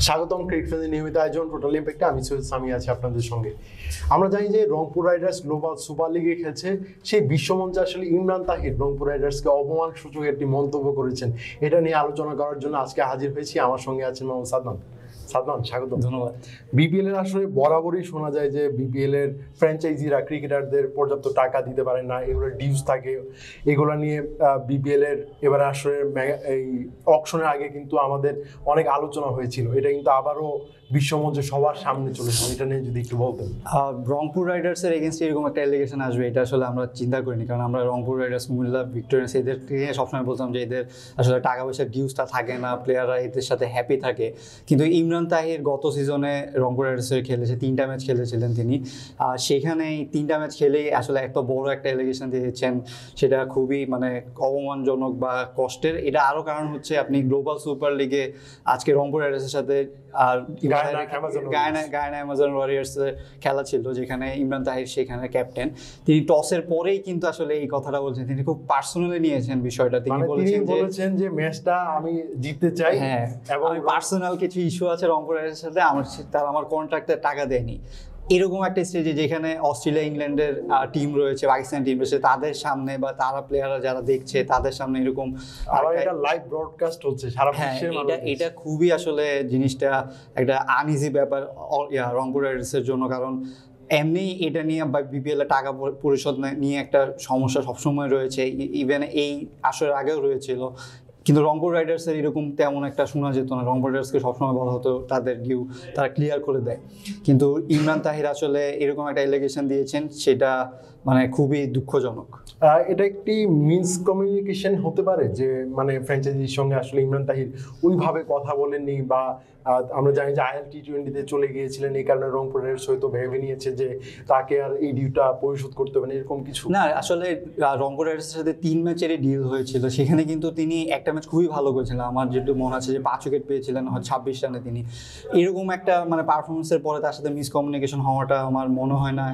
স্বাগতম ক্রিকেটের নিয়মিত আয়োজন টোটাল ইম্প্যাক্টে। আমি সৈয়দ সামি আছি আপনাদের সঙ্গে। আমরা জানি যে রংপুর রাইডার্স গ্লোবাল সুপার লিগে খেলছে, সেই বিশ্বমঞ্চে আসলে ইমরান তাহির রংপুর রাইডার্সকে অপমানসূচক একটি মন্তব্য করেছেন। এটা নিয়ে আলোচনা করার জন্য আজকে হাজির হয়েছি। আমার সঙ্গে আছেন মোহাম্মদ সাদমান। সাদমান, স্বাগত। ধন্যবাদ। বিপিএল এর আসলে বরাবরই শোনা যায় যে বিপিএল এর ফ্র্যাঞ্চাইজিরা ক্রিকেটারদের পর্যাপ্ত টাকা দিতে পারে না, এগুলোর ডিউজ থাকে। এগুলো নিয়ে বিপিএল এর এবারে আসলে এই অকশনের আগে কিন্তু আমাদের অনেক আলোচনা হয়েছিল। এটা কিন্তু আবারও বিশ্বমঞ্চে সবার সামনে চলেছে। এটা নিয়ে যদি একটু বলতেন। রংপুর রাইডার্সের এগেনস্টে এরকম একটা এলিগেশন আসবে এটা আসলে আমরা চিন্তা করিনি, কারণ আমরা রংপুর রাইডার্স, কুমিল্লা ভিক্টোরিয়ান্স এদেরকে সবসময় বলতাম যে এদের আসলে টাকা পয়সার ডিউজটা থাকে না, প্লেয়াররা এদের সাথে হ্যাপি থাকে। কিন্তু ইমরান তাহির গত সিজনে রংপুর রাইডার্সের খেলেছে, 3টা ম্যাচ খেলেছিলেন তিনি। সেখানে 3টা ম্যাচ খেলেই আসলে এত বড় একটা এলিগেশন দিয়েছেন, সেটা খুবই অপমানজনক বা কষ্টের। এটা আরও কারণ হচ্ছে আপনি গ্লোবাল সুপার লিগে আজকে রংপুর রাইডার্সের সাথে আর গায়ানা অ্যামাজন ওয়ারিয়ার্সের খেলা ছিল, যেখানে ইমরান তাহির সেখানে ক্যাপ্টেন। তিনি টসের পরেই কিন্তু আসলে এই কথাটা বলছেন, তিনি খুব পার্সোনালি নিয়েছেন বিষয়টা। তিনি বলেছেন যে ম্যাচটা আমি জিততে চাই, হ্যাঁ, এবং পার্সোনাল কিছু ইস্যু আছে রংপুর রাইডার্সের সাথে, আমার কন্ট্রাক্টে টাকা দেয়নি। এরকম একটা স্টেজে যেখানে অস্ট্রেলিয়া, ইংল্যান্ডের টিম রয়েছে, পাকিস্তান টিম রয়েছে, তাদের সামনে বা তারা প্লেয়াররা যারা দেখছে তাদের সামনে এরকম লাইভ ব্রডকাস্ট হচ্ছে সারা বিশ্বের মানুষ। এটা খুবই আসলে জিনিসটা একটা আনইজি ব্যাপার রংপুর রাইডার্সের জন্য, কারণ এমনি এটা নিয়ে বা বিপিএল এ টাকা পরিশোধ নিয়ে একটা সমস্যা সবসময় রয়েছে, ইভেন এই আসরের আগেও রয়েছিল। কিন্তু রংপুর রাইডার্সের এরকম তেমন একটা শোনা যেত না। রংপুর রাইডার্সকে সবসময় বলা হতো তাদের ডিউ তারা ক্লিয়ার করে দেয়, কিন্তু ইমরান তাহির আসলে এরকম একটা এলিগেশন দিয়েছেন, সেটা খুবই দুঃখজনক। এটা একটি মিস কমিউনিকেশন হতে পারে যে ফ্র্যাঞ্চাইজির সঙ্গে আসলে ইমরান তাহির ওইভাবে কথা বলেননি, বা আমরা জানি যে আইএল টি20-তে চলে গিয়েছিলেন, এই কারণে রংপুর রাইডার্স হয়তো ভেবে নিয়েছে যে তাকে আর এই ডিউটা পরিশোধ করতে হবে না, এরকম কিছু না। আসলে রংপুর রাইডার্সের সাথে 3 ম্যাচেরই ডিল হয়েছিল, সেখানে কিন্তু তিনি একটা ম্যাচ খুবই ভালো করেছিলেন। আমার যেটুকু মনে আছে যে 5 উইকেট পেয়েছিলেন, 26 রানে তিনি। এরকম একটা পারফরমেন্সের পরে তার সাথে মিসকমিউনিকেশন হওয়াটা আমার মনে হয় না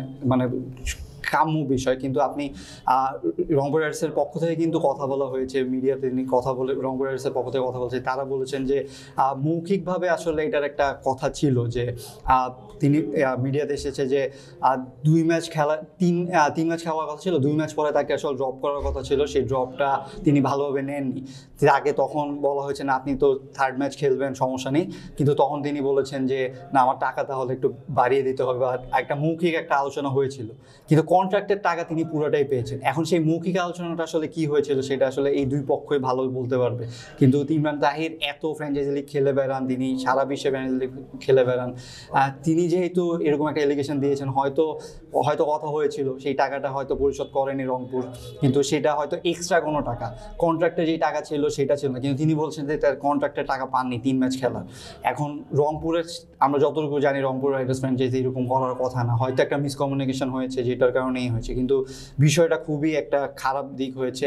কাম্য বিষয়। কিন্তু আপনি রংপুর রাইডার্সের পক্ষ থেকে কিন্তু কথা বলা হয়েছে, মিডিয়াতে তিনি কথা বলে, রংপুর রাইডার্সের পক্ষ থেকে কথা বলছে, তারা বলেছেন যে মৌখিকভাবে আসলে এটার একটা কথা ছিল যে তিনি মিডিয়াতে এসেছে যে 2 ম্যাচ খেলা 3 ম্যাচ খেলার কথা ছিল, 2 ম্যাচ পরে তাকে আসলে ড্রপ করার কথা ছিল, সেই ড্রপটা তিনি ভালোভাবে নেননি। তাকে তখন বলা হয়েছে না, আপনি তো 3rd ম্যাচ খেলবেন, সমস্যা নেই, কিন্তু তখন তিনি বলেছেন যে না, আমার টাকা তাহলে একটু বাড়িয়ে দিতে হবে, বা একটা মৌখিক একটা আলোচনা হয়েছিল, কিন্তু কন্ট্রাক্টের টাকা তিনি পুরোটাই পেয়েছেন। এখন সেই মৌখিক আলোচনাটা আসলে কি হয়েছিল সেটা আসলে এই 2 পক্ষই ভালো বলতে পারবে। কিন্তু ইমরান তাহির এত ফ্র্যাঞ্চাইজি লিগ খেলে বেড়ান, তিনি সারা বিশ্বে ফ্র্যাঞ্চাইজি লিগ খেলে বেড়ান, তিনি যেহেতু এরকম একটা এলিগেশন দিয়েছেন, হয়তো কথা হয়েছিল, সেই টাকাটা হয়তো পরিশোধ করেনি রংপুর, কিন্তু সেটা হয়তো এক্সট্রা কোনো টাকা, কন্ট্রাক্টে যেই টাকা ছিল সেটা ছিল না, কিন্তু তিনি বলছেন যে তার কন্ট্রাক্টের টাকা পাননি 3 ম্যাচ খেলার। এখন রংপুরের, আমরা যতটুকু জানি রংপুর রাইডার্স ফ্র্যাঞ্চাইজি এরকম করার কথা না, হয়তো একটা মিসকমিউনিকেশন হয়েছে যেটার কারণেই হয়েছে, কিন্তু বিষয়টা খুবই একটা খারাপ দিক হয়েছে।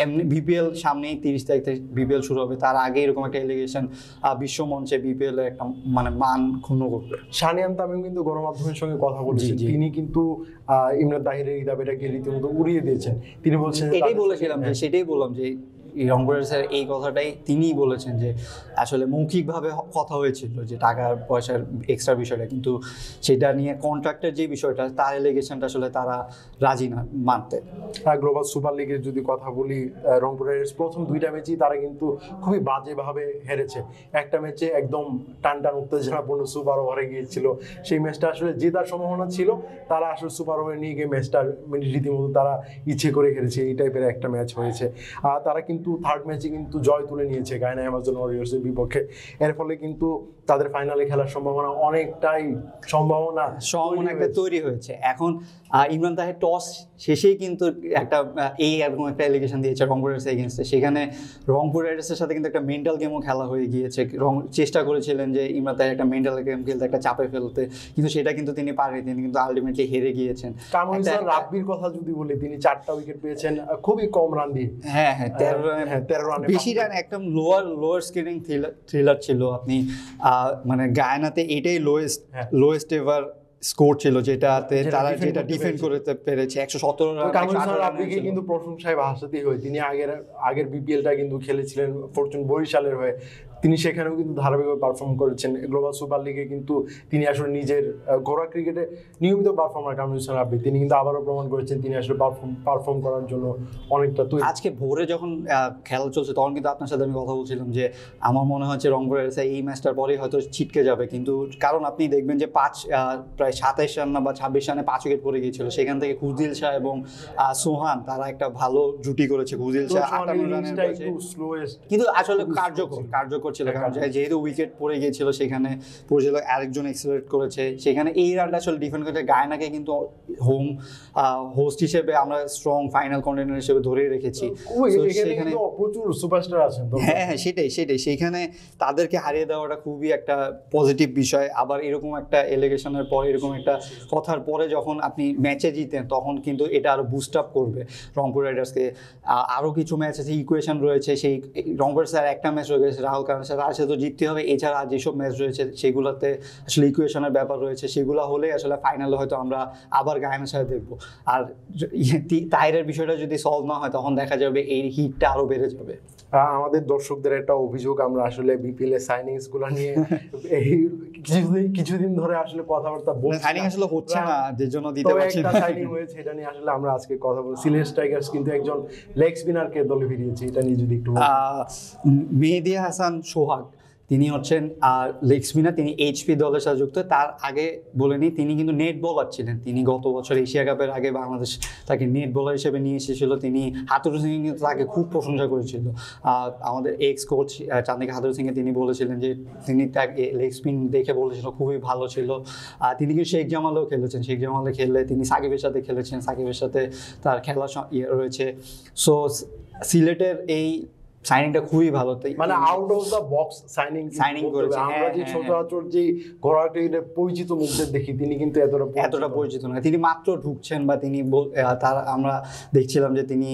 এমনি বিপিএল সামনেই 30 তারিখ থেকে বিপিএল শুরু হবে, তার আগে এরকম একটা এলিগেশন বিশ্বমঞ্চে বিপিএল এর একটা মান ক্ষুণ্ণ করবে। শানিয়ান তামিম কিন্তু গণমাধ্যমের সঙ্গে কথা বলেছেন, তিনি কিন্তু ইমরান তাহিরের এই দাবিটাকে রীতিমতো উড়িয়ে দিয়েছেন। তিনি বলছেন, এটাই বলেছিলাম যে, সেটাই বললাম যে রংপুর রাইডার্সের এই কথাটাই তিনিই বলেছেন যে আসলে মৌখিকভাবে কথা হয়েছিল যে টাকা পয়সার এক্সট্রা বিষয়টা, কিন্তু সেটা নিয়ে কন্ট্রাক্টের যে বিষয়টা, তার এলিগেশনটা আসলে তারা রাজি না মানতে। গ্লোবাল সুপার লিগের যদি কথা বলি, রংপুর রাইডার্স প্রথম 2টা ম্যাচই তারা কিন্তু খুবই বাজেভাবে হেরেছে। একটা ম্যাচে একদম টান উত্তেজনাপূর্ণ সুপার ওভারে গিয়েছিল, সেই ম্যাচটা আসলে জেতার সম্ভাবনা ছিল, তারা আসলে সুপার ওভারে নিয়ে গিয়ে ম্যাচটা রীতিমতো তারা ইচ্ছে করে হেরেছে, এই টাইপের একটা ম্যাচ হয়েছে। তারা কিন্তু 3rd ম্যাচে কিন্তু জয় তুলে নিয়েছে গায়ানা অ্যামাজন ওয়ারিয়র্সের বিপক্ষে। এর ফলে কিন্তু তাদের ফাইনালে খেলার অনেকটাই সম্ভাবনা একটা তৈরি হয়েছে। এখন ইমরান তাহির টস শেষেই কিন্তু এরকম একটা এলিগেশন দিয়েছে রংপুর রাইডার্স এগেইনস্টে, সেখানে রংপুর রাইডার্সের সাথে কিন্তু একটা মেন্টাল গেমও খেলা হয়ে গিয়েছে। চেষ্টা করেছিলেন যে ইমরান তাহির একটা মেন্টাল গেম খেলতে, একটা চাপে ফেলতে, কিন্তু সেটা কিন্তু তিনি পারেনি, তিনি কিন্তু আলটিমেটলি হেরে গিয়েছেন। রাব্বির কথা যদি বলি, তিনি 4টা উইকেট পেয়েছেন খুবই কম রান দিয়ে। 13 রানে বেশি রান, একদম লোয়ার স্কেলিং থ্রিলার ছিল। আপনি গায়ানাতে এটাই লোয়েস্ট এভার স্কোর ছিল, যেটাতে তারা যেটা ডিফেন্ড করতে পেরেছে 117 রাব্বিকে কিন্তু প্রশংসায় ভাসাতেই হয়। তিনি আগের বিপিএলটা কিন্তু খেলেছিলেন ফরচুন বরিশালের হয়ে, তিনি সেখানেও কিন্তু ধারাবাহিকভাবে পারফর্ম করেছেন। গ্লোবাল সুপার লিগে কিন্তু তিনি আসলে নিজের ঘরোয়া ক্রিকেটে নিয়মিত পারফর্মার কামরুল হোসেন রাব্বি, তিনি কিন্তু আবারও প্রমাণ করেছেন তিনি আসলে পারফর্ম করার জন্য অনেকটা তৈরি। আজকে ভোরে যখন খেলা চলছে তখন কিন্তু আপনার সাথে আমি কথা বলছিলাম যে আমার মনে হচ্ছে রংপুর রাইডার্স এই ম্যাচটার পরেই হয়তো ছিটকে যাবে, কিন্তু কারণ আপনি দেখবেন যে প্রায় 27 রান বা 26 রানে 5 উইকেট পড়ে গিয়েছিল, সেখান থেকে খুদিল শাহ এবং সোহান তারা একটা ভালো জুটি করেছে। খুদিল শাহ 58 রানের কিন্তু আসলে কার্যকর ছিল, কারণ যেহেতু উইকেট পড়ে গিয়েছিল সেখানে পড়েছিল, আরেকজন এক্সেলারেট করেছে সেখানে। এই রানটা আসলে ডিফেন্ড করেছে। গায়নাকে কিন্তু হোস্ট হিসেবে আমরা স্ট্রং ফাইনাল কন্টেন্ডার হিসেবে ধরেই রেখেছি। সেখানে প্রচুর সুপারস্টার আছেন। হ্যাঁ, সেটাই সেইখানে তাদেরকে হারিয়ে দেওয়াটা খুবই একটা পজিটিভ বিষয়। আবার এরকম একটা এলিগেশনের পরে, এরকম একটা কথার পরে যখন আপনি ম্যাচে জিতেন তখন কিন্তু এটা আরো বুস্ট আপ করবে রংপুর রাইডার্সকে। আরও কিছু ম্যাচ আছে, ইকুয়েশন রয়েছে, সেই রংপুর স্যার একটা ম্যাচ রয়ে গেছে রাহুল খানের সাথে, তার সাথে তো জিততে হবে। এছাড়া যেসব ম্যাচ রয়েছে সেগুলোতে আসলে ইকুয়েশনের ব্যাপার রয়েছে, সেগুলো হলে আসলে ফাইনালে হয়তো আমরা আবার গায়নের সাথে দেখবো। আর তাহিরের বিষয়টা যদি সলভ না হয় তখন দেখা যাবে এই হিটটা আরো বেড়ে যাবে। আমাদের দর্শকদের একটা অভিযোগ, আমরা আসলে বিপিএল এর সাইনিংস গুলো নিয়ে এই কিছুদিন ধরে আসলে কথাবার্তা বলছি, সাইনিং আসলে হচ্ছে না, যে জন্য দিতে পারছি না। সাইনিং হয়েছে, এটা নিয়ে আসলে আমরা আজকে কথা বলছি। সিলেট স্ট্রাইকার্স কিন্তু একজন লেগ স্পিনারকে দলে ফিরিয়েছে, এটা নিয়ে যদি একটু মেহেদী হাসান সোহাগ, তিনি হচ্ছেন লেগ স্পিনার, তিনি এইচপি দলের সাথে যুক্ত। তার আগে বলে নিই, তিনি কিন্তু নেট বোলার ছিলেন। তিনি গত বছর এশিয়া কাপের আগে বাংলাদেশ তাকে নেট বোলার হিসেবে নিয়ে এসেছিল। তিনি হাতুরু সিং কিন্তু তাকে খুব প্রশংসা করেছিল। আমাদের এক্স কোচ চান্দিকা হাতুরু সিংকে তিনি বলেছিলেন যে তিনি তাকে লেগ স্পিন দেখে বলেছিল খুবই ভালো ছিল। তিনি কিন্তু শেখ জামালেও খেলেছেন, শেখ জামালে খেললে তিনি সাকিবের সাথে খেলেছেন, সাকিবের সাথে তার খেলা রয়েছে। সো সিলেটের এই সাইনিংটা খুবই ভালো, মানে out of the box signing করেছে। আমরা যে সচরাচর যে ঘরোয়া ক্রিকেটে পরিচিত মুখদের দেখি, তিনি কিন্তু এতটা পরিচিত নয়। তিনি মাত্র ঢুকছেন বা তিনি তার আমরা দেখছিলাম যে তিনি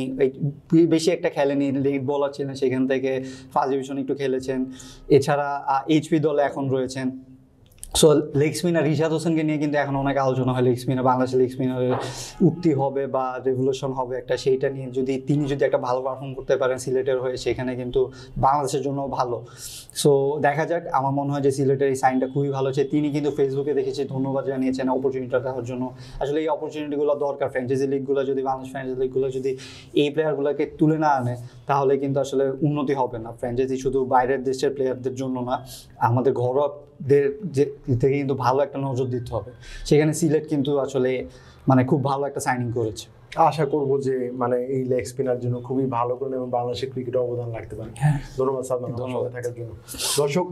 বেশি একটা খেলেনি, লেট বোলার ছিলেন, সেখান থেকে ফার্স্ট ডিভিশন একটু খেলেছেন। এছাড়া এইচপি দলে এখন রয়েছেন। সো লেগ স্পিনার রিশাদ হোসেনকে নিয়ে কিন্তু এখন অনেক আলোচনা হয়, লেগ স্পিনার বাংলাদেশের লেগ স্পিনারের উঠতি হবে বা রেভলিউশন হবে একটা, সেইটা নিয়ে তিনি যদি একটা ভালো পারফর্ম করতে পারেন সিলেটের হয়ে, সেখানে কিন্তু বাংলাদেশের জন্য ভালো। সো দেখা যাক, আমার মনে হয় যে সিলেটের এই সাইনটা খুবই ভালো হচ্ছে। তিনি কিন্তু ফেসবুকে দেখেছি ধন্যবাদ জানিয়েছেন অপরচুনিটিটা দেওয়ার জন্য। আসলে এই অপরচুনিটিগুলো দরকার। ফ্র্যাঞ্চাইজি লিগগুলো যদি, বাংলাদেশ ফ্র্যাঞ্চাইজি লিগগুলো যদি এই প্লেয়ারগুলোকে তুলে না আনে তাহলে কিন্তু আসলে উন্নতি হবে না। ফ্র্যাঞ্চাইজি শুধু বাইরের দেশের প্লেয়ারদের জন্য না, আমাদের ঘরোয়াদের থেকে কিন্তু ভালো একটা নজর দিতে হবে। সেখানে সিলেট কিন্তু আসলে মানে খুব ভালো একটা সাইনিং করেছে। আশা করবো যে মানে এই লেগ স্পিনার জন্য খুবই ভালো করে এবং বাংলাদেশের ক্রিকেটে অবদান রাখতে পারে। ধন্যবাদ সাদমান সঙ্গে থাকার জন্য। দর্শক,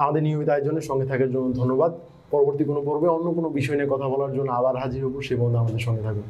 আমাদের নিয়মিত আয়োজনের সঙ্গে থাকার জন্য ধন্যবাদ। পরবর্তী কোনো পর্বে অন্য কোনো বিষয় নিয়ে কথা বলার জন্য আবার হাজির হবো, সে পর্যন্ত আমাদের সঙ্গে থাকুন।